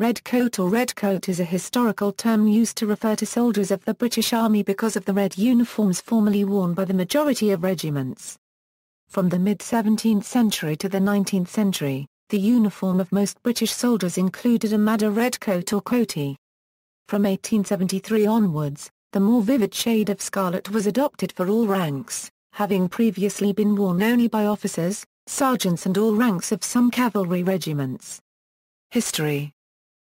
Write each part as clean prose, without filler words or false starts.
Redcoat or redcoat is a historical term used to refer to soldiers of the British Army because of the red uniforms formerly worn by the majority of regiments. From the mid-17th century to the 19th century, the uniform of most British soldiers included a madder redcoat or coatee. From 1873 onwards, the more vivid shade of scarlet was adopted for all ranks, having previously been worn only by officers, sergeants and all ranks of some cavalry regiments. History.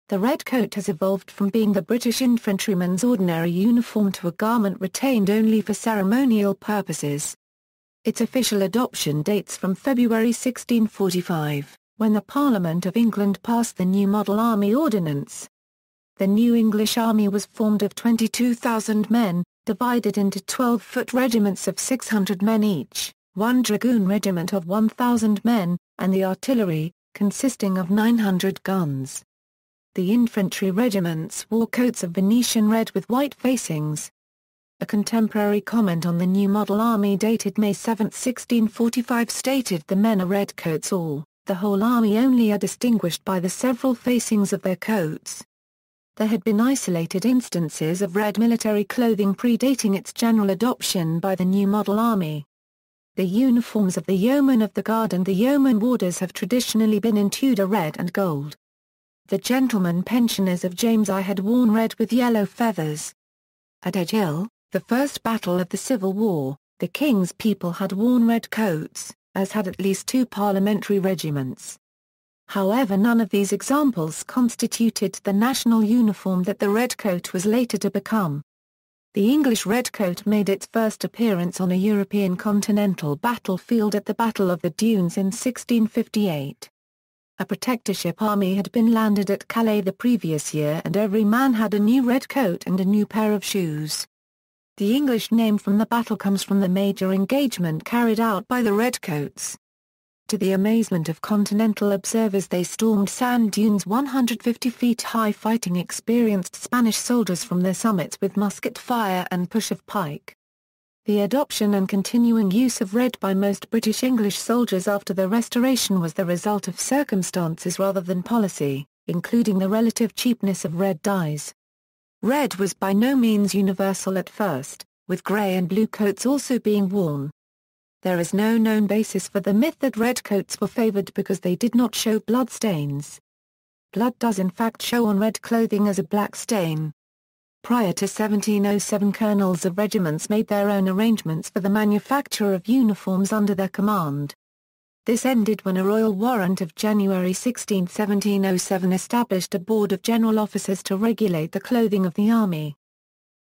The redcoat has evolved from being the British infantryman's ordinary uniform to a garment retained only for ceremonial purposes. Its official adoption dates from February 1645, when the Parliament of England passed the new Model Army Ordinance. The new English army was formed of 22,000 men, divided into 12-foot regiments of 600 men each, one dragoon regiment of 1,000 men, and the artillery, consisting of 900 guns. The infantry regiments wore coats of Venetian red with white facings. A contemporary comment on the new model army dated May 7, 1645 stated the men are redcoats all, the whole army only are distinguished by the several facings of their coats. There had been isolated instances of red military clothing predating its general adoption by the new model army. The uniforms of the yeomen of the guard and the yeoman warders have traditionally been in Tudor red and gold. The gentlemen pensioners of James I had worn red with yellow feathers. At Edge Hill, the first battle of the Civil War, the King's people had worn red coats, as had at least two parliamentary regiments. However, none of these examples constituted the national uniform that the redcoat was later to become. The English redcoat made its first appearance on a European continental battlefield at the Battle of the Dunes in 1658. A protectorship army had been landed at Calais the previous year and every man had a new red coat and a new pair of shoes. The English name from the battle comes from the major engagement carried out by the redcoats. To the amazement of continental observers, they stormed sand dunes 150 feet high, fighting experienced Spanish soldiers from their summits with musket fire and push of pike. The adoption and continuing use of red by most British English soldiers after the Restoration was the result of circumstances rather than policy, including the relative cheapness of red dyes. Red was by no means universal at first, with grey and blue coats also being worn. There is no known basis for the myth that redcoats were favoured because they did not show blood stains. Blood does in fact show on red clothing as a black stain. Prior to 1707, colonels of regiments made their own arrangements for the manufacture of uniforms under their command. This ended when a royal warrant of January 16, 1707 established a board of general officers to regulate the clothing of the army.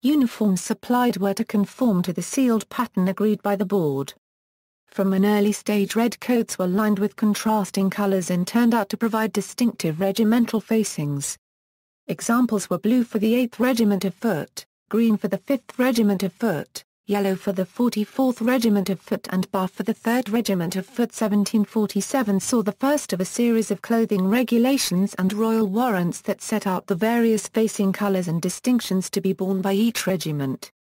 Uniforms supplied were to conform to the sealed pattern agreed by the board. From an early stage, red coats were lined with contrasting colors and turned out to provide distinctive regimental facings. Examples were blue for the 8th Regiment of Foot, green for the 5th Regiment of Foot, yellow for the 44th Regiment of Foot and buff for the 3rd Regiment of Foot. 1747 saw the first of a series of clothing regulations and royal warrants that set out the various facing colors and distinctions to be borne by each regiment.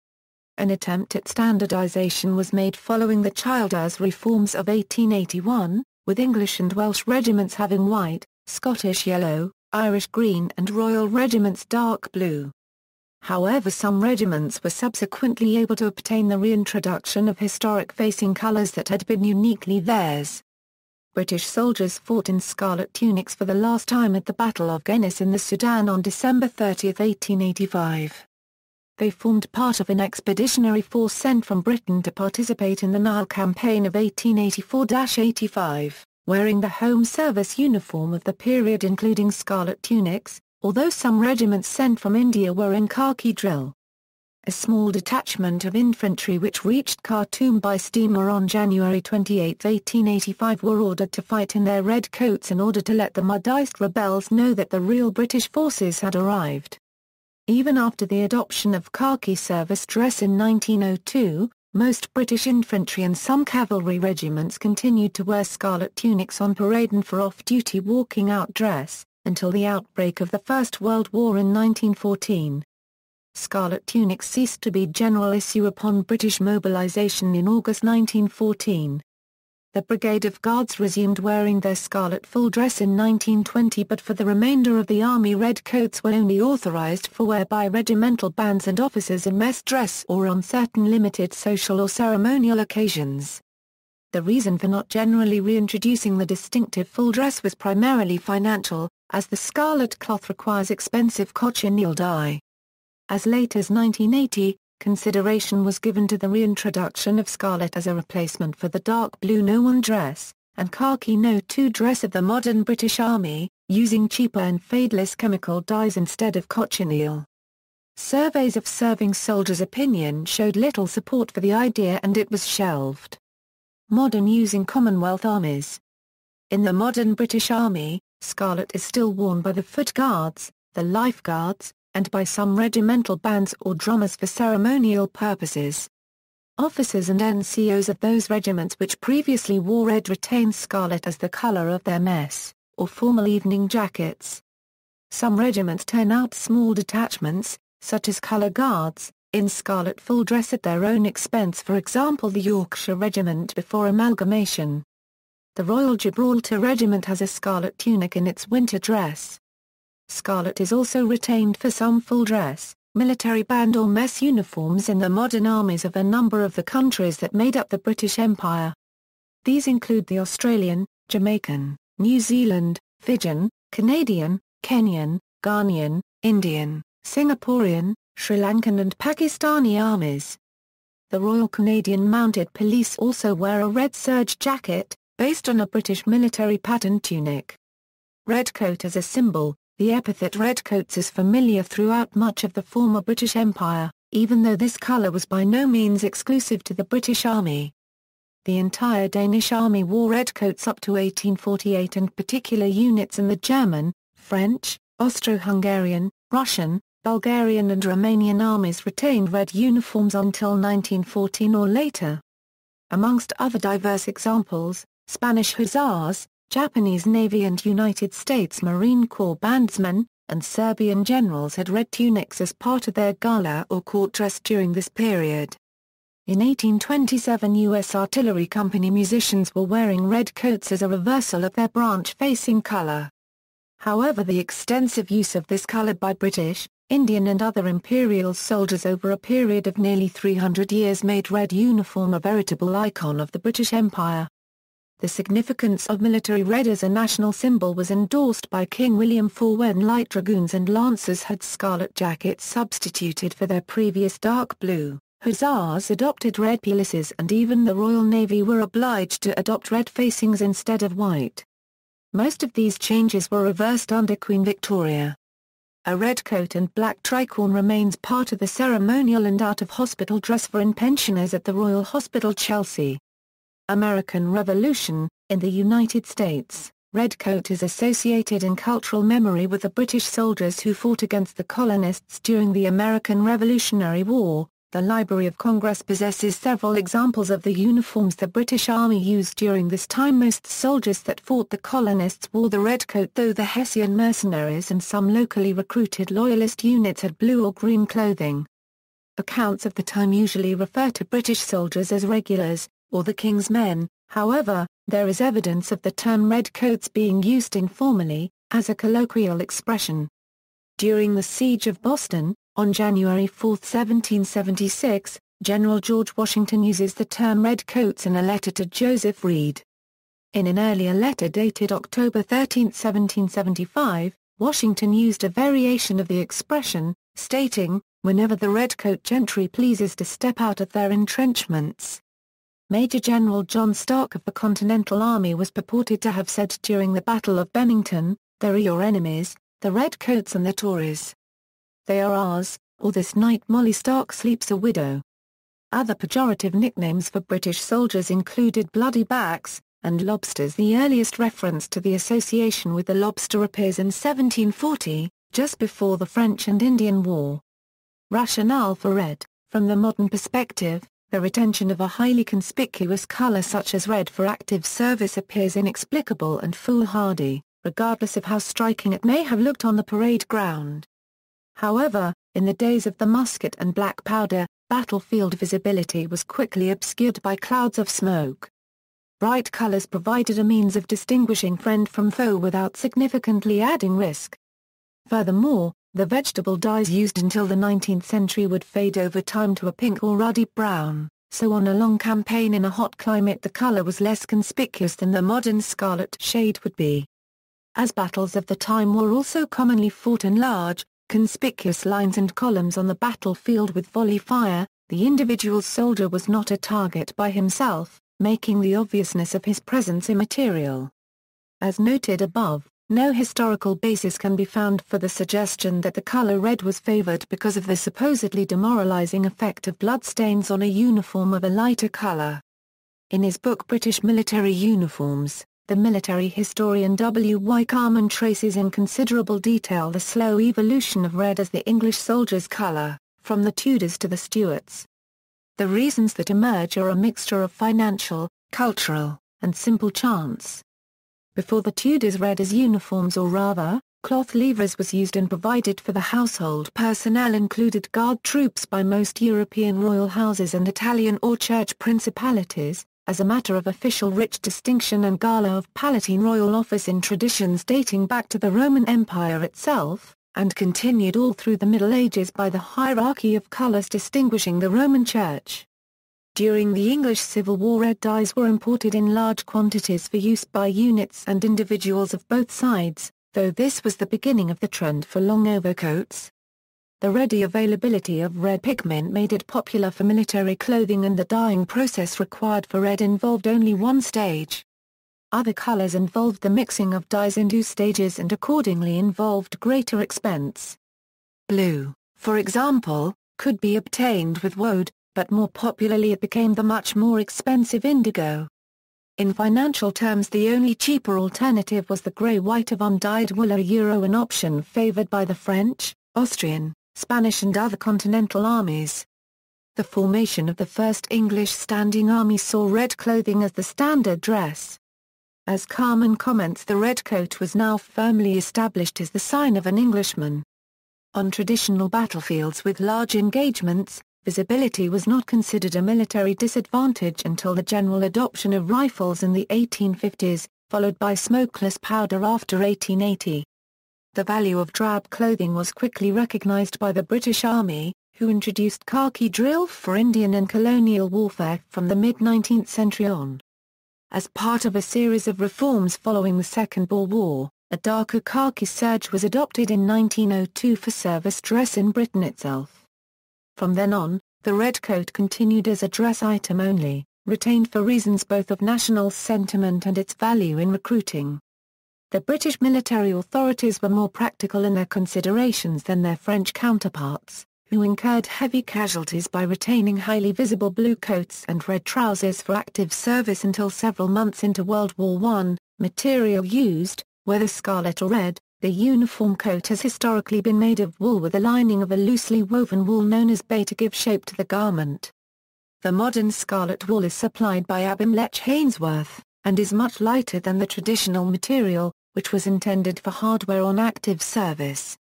An attempt at standardization was made following the Childers reforms of 1881, with English and Welsh regiments having white, Scottish yellow, Irish green and Royal regiments dark blue. However, some regiments were subsequently able to obtain the reintroduction of historic facing colours that had been uniquely theirs. British soldiers fought in scarlet tunics for the last time at the Battle of Guenes in the Sudan on December 30, 1885. They formed part of an expeditionary force sent from Britain to participate in the Nile campaign of 1884-85, wearing the home service uniform of the period including scarlet tunics, although some regiments sent from India were in khaki drill. A small detachment of infantry which reached Khartoum by steamer on January 28, 1885 were ordered to fight in their red coats in order to let the Mahdist rebels know that the real British forces had arrived. Even after the adoption of khaki service dress in 1902, most British infantry and some cavalry regiments continued to wear scarlet tunics on parade and for off-duty walking-out dress, until the outbreak of the First World War in 1914. Scarlet tunics ceased to be general issue upon British mobilisation in August 1914. The Brigade of Guards resumed wearing their scarlet full dress in 1920, but for the remainder of the army redcoats were only authorized for wear by regimental bands and officers in mess dress or on certain limited social or ceremonial occasions. The reason for not generally reintroducing the distinctive full dress was primarily financial, as the scarlet cloth requires expensive cochineal dye. As late as 1980, consideration was given to the reintroduction of scarlet as a replacement for the dark blue No-1 dress, and khaki No-2 dress of the modern British Army, using cheaper and fadeless chemical dyes instead of cochineal. Surveys of serving soldiers' opinion showed little support for the idea and it was shelved. Modern use in Commonwealth armies. In the modern British Army, scarlet is still worn by the Foot Guards, the Life Guards, and by some regimental bands or drummers for ceremonial purposes. Officers and NCOs of those regiments which previously wore red retain scarlet as the colour of their mess, or formal evening jackets. Some regiments turn out small detachments, such as Colour Guards, in scarlet full dress at their own expense, for example the Yorkshire Regiment before amalgamation. The Royal Gibraltar Regiment has a scarlet tunic in its winter dress. Scarlet is also retained for some full dress, military band or mess uniforms in the modern armies of a number of the countries that made up the British Empire. These include the Australian, Jamaican, New Zealand, Fijian, Canadian, Kenyan, Ghanaian, Indian, Singaporean, Sri Lankan and Pakistani armies. The Royal Canadian Mounted Police also wear a red serge jacket, based on a British military pattern tunic. Redcoat as a symbol. The epithet redcoats is familiar throughout much of the former British Empire, even though this colour was by no means exclusive to the British Army. The entire Danish army wore redcoats up to 1848 and particular units in the German, French, Austro-Hungarian, Russian, Bulgarian and Romanian armies retained red uniforms until 1914 or later. Amongst other diverse examples, Spanish Hussars, Japanese Navy and United States Marine Corps bandsmen, and Serbian generals had red tunics as part of their gala or court dress during this period. In 1827 U.S. Artillery Company musicians were wearing red coats as a reversal of their branch-facing color. However, the extensive use of this color by British, Indian and other imperial soldiers over a period of nearly 300 years made red uniform a veritable icon of the British Empire. The significance of military red as a national symbol was endorsed by King William IV when light dragoons and lancers had scarlet jackets substituted for their previous dark blue. Hussars adopted red pelisses and even the Royal Navy were obliged to adopt red facings instead of white. Most of these changes were reversed under Queen Victoria. A red coat and black tricorn remains part of the ceremonial and out-of-hospital dress for pensioners at the Royal Hospital Chelsea. American Revolution. In the United States, redcoat is associated in cultural memory with the British soldiers who fought against the colonists during the American Revolutionary War. The Library of Congress possesses several examples of the uniforms the British Army used during this time. Most soldiers that fought the colonists wore the redcoat, though the Hessian mercenaries and some locally recruited loyalist units had blue or green clothing. Accounts of the time usually refer to British soldiers as regulars, or the King's Men. However, there is evidence of the term redcoats being used informally, as a colloquial expression. During the Siege of Boston, on January 4, 1776, General George Washington uses the term redcoats in a letter to Joseph Reed. In an earlier letter dated October 13, 1775, Washington used a variation of the expression, stating, "Whenever the redcoat gentry pleases to step out of their entrenchments." Major General John Stark of the Continental Army was purported to have said during the Battle of Bennington, "There are your enemies, the redcoats and the Tories. They are ours, or this night Molly Stark sleeps a widow." Other pejorative nicknames for British soldiers included bloody backs, and lobsters. The earliest reference to the association with the lobster appears in 1740, just before the French and Indian War. Rationale for red. From the modern perspective, the retention of a highly conspicuous color such as red for active service appears inexplicable and foolhardy, regardless of how striking it may have looked on the parade ground. However, in the days of the musket and black powder, battlefield visibility was quickly obscured by clouds of smoke. Bright colors provided a means of distinguishing friend from foe without significantly adding risk. Furthermore, the vegetable dyes used until the 19th century would fade over time to a pink or ruddy brown, so on a long campaign in a hot climate the color was less conspicuous than the modern scarlet shade would be. As battles of the time were also commonly fought in large, conspicuous lines and columns on the battlefield with volley fire, the individual soldier was not a target by himself, making the obviousness of his presence immaterial. As noted above, no historical basis can be found for the suggestion that the color red was favored because of the supposedly demoralizing effect of bloodstains on a uniform of a lighter color. In his book British Military Uniforms, the military historian W. Y. Carman traces in considerable detail the slow evolution of red as the English soldier's color, from the Tudors to the Stuarts. The reasons that emerge are a mixture of financial, cultural, and simple chance. Before the Tudors, red as uniforms, or rather, cloth livres, was used and provided for the household personnel included guard troops by most European royal houses and Italian or church principalities, as a matter of official rich distinction and gala of Palatine royal office in traditions dating back to the Roman Empire itself, and continued all through the Middle Ages by the hierarchy of colors distinguishing the Roman Church. During the English Civil War, red dyes were imported in large quantities for use by units and individuals of both sides, though this was the beginning of the trend for long overcoats. The ready availability of red pigment made it popular for military clothing, and the dyeing process required for red involved only one stage. Other colors involved the mixing of dyes in two stages and accordingly involved greater expense. Blue, for example, could be obtained with woad, but more popularly it became the much more expensive indigo. In financial terms, the only cheaper alternative was the grey-white of undyed wool, an option favoured by the French, Austrian, Spanish and other continental armies. The formation of the First English Standing Army saw red clothing as the standard dress. As Carman comments, the redcoat was now firmly established as the sign of an Englishman. On traditional battlefields with large engagements, visibility was not considered a military disadvantage until the general adoption of rifles in the 1850s, followed by smokeless powder after 1880. The value of drab clothing was quickly recognized by the British Army, who introduced khaki drill for Indian and colonial warfare from the mid-19th century on. As part of a series of reforms following the Second Boer War, a darker khaki serge was adopted in 1902 for service dress in Britain itself. From then on, the redcoat continued as a dress item only, retained for reasons both of national sentiment and its value in recruiting. The British military authorities were more practical in their considerations than their French counterparts, who incurred heavy casualties by retaining highly visible blue coats and red trousers for active service until several months into World War I. Material used, whether scarlet or red, the uniform coat has historically been made of wool with a lining of a loosely woven wool known as bay to give shape to the garment. The modern scarlet wool is supplied by Abimlech Hainsworth, and is much lighter than the traditional material, which was intended for hardware on active service.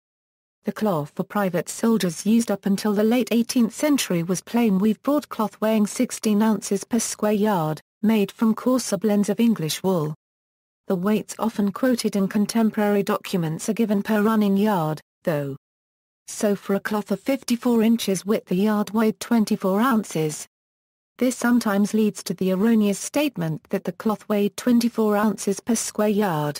The cloth for private soldiers used up until the late 18th century was plain weave broadcloth weighing 16 ounces per square yard, made from coarser blends of English wool. The weights often quoted in contemporary documents are given per running yard, though. So for a cloth of 54 inches width, the yard weighed 24 ounces. This sometimes leads to the erroneous statement that the cloth weighed 24 ounces per square yard.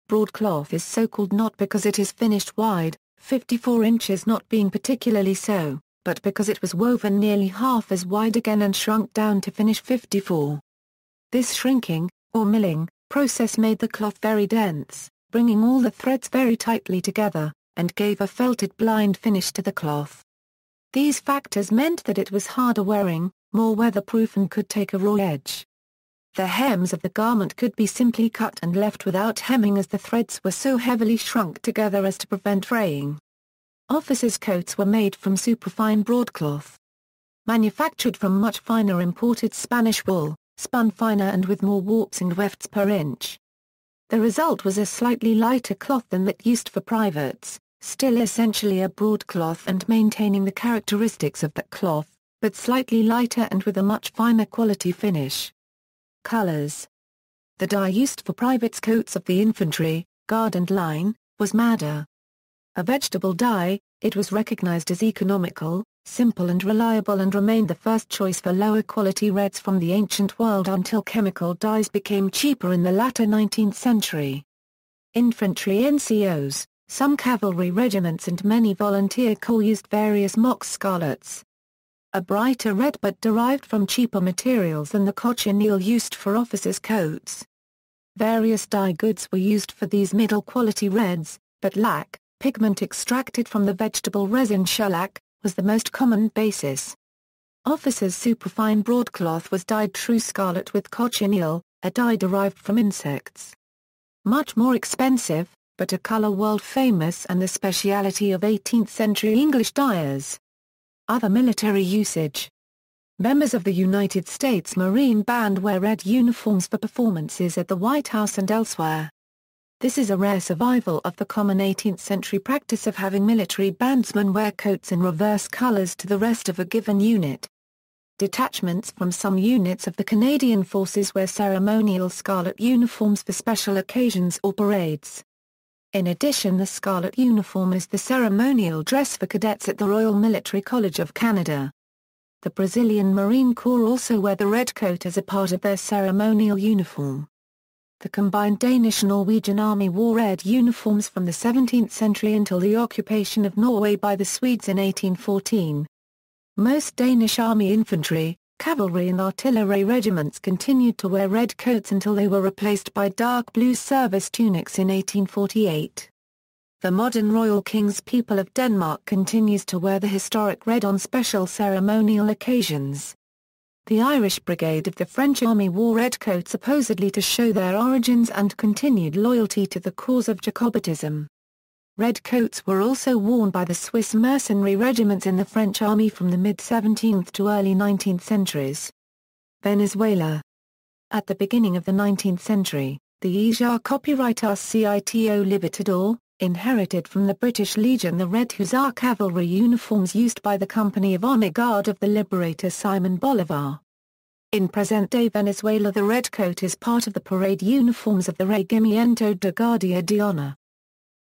Broadcloth is so called not because it is finished wide, 54 inches not being particularly so, but because it was woven nearly half as wide again and shrunk down to finish 54. This shrinking, or milling, process made the cloth very dense, bringing all the threads very tightly together, and gave a felted blind finish to the cloth. These factors meant that it was harder wearing, more weatherproof, and could take a raw edge. The hems of the garment could be simply cut and left without hemming, as the threads were so heavily shrunk together as to prevent fraying. Officers' coats were made from superfine broadcloth, manufactured from much finer imported Spanish wool, spun finer and with more warps and wefts per inch. The result was a slightly lighter cloth than that used for privates, still essentially a broadcloth and maintaining the characteristics of that cloth, but slightly lighter and with a much finer quality finish. Colors. The dye used for privates' coats of the infantry, guard and line, was madder. A vegetable dye, it was recognized as economical, simple and reliable and remained the first choice for lower-quality reds from the ancient world until chemical dyes became cheaper in the latter 19th century. Infantry NCOs, some cavalry regiments and many volunteer corps used various mock scarlets. A brighter red but derived from cheaper materials than the cochineal used for officers' coats. Various dye goods were used for these middle-quality reds, but lac, pigment extracted from the vegetable resin shellac, was the most common basis. Officers' superfine broadcloth was dyed true scarlet with cochineal, a dye derived from insects. Much more expensive, but a color world-famous and the speciality of 18th-century English dyers. Other military usage. Members of the United States Marine Band wear red uniforms for performances at the White House and elsewhere. This is a rare survival of the common 18th-century practice of having military bandsmen wear coats in reverse colors to the rest of a given unit. Detachments from some units of the Canadian Forces wear ceremonial scarlet uniforms for special occasions or parades. In addition, the scarlet uniform is the ceremonial dress for cadets at the Royal Military College of Canada. The Brazilian Marine Corps also wear the redcoat as a part of their ceremonial uniform. The combined Danish-Norwegian army wore red uniforms from the 17th century until the occupation of Norway by the Swedes in 1814. Most Danish army infantry, cavalry and artillery regiments continued to wear red coats until they were replaced by dark blue service tunics in 1848. The modern Royal King's People of Denmark continues to wear the historic red on special ceremonial occasions. The Irish Brigade of the French Army wore red coats supposedly to show their origins and continued loyalty to the cause of Jacobitism. Red coats were also worn by the Swiss mercenary regiments in the French army from the mid-17th to early 19th centuries. Venezuela. At the beginning of the 19th century, the Ejah copyright Cito Libertador, inherited from the British Legion the Red Hussar cavalry uniforms used by the Company of Honor Guard of the Liberator Simon Bolivar. In present-day Venezuela, the red coat is part of the parade uniforms of the Regimiento de Guardia de Honor.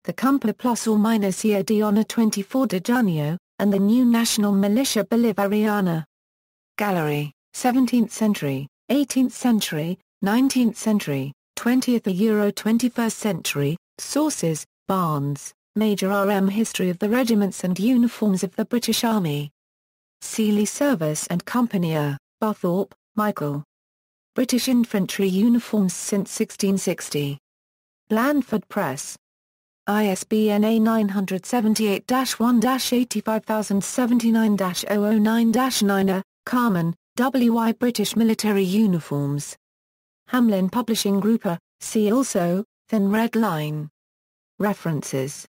The Company ± de Honor 24 de Junio, and the new National Militia Bolivariana. Gallery, 17th century, 18th century, 19th century, 20th–21st century, sources, Barnes, Major R.M. History of the Regiments and Uniforms of the British Army. Seeley Service and Company, Barthorpe, Michael. British Infantry Uniforms since 1660. Blandford Press. ISBN A978-1-85079-009-9. Carman, W.I. British Military Uniforms. Hamlin Publishing Group. See also, Thin Red Line. References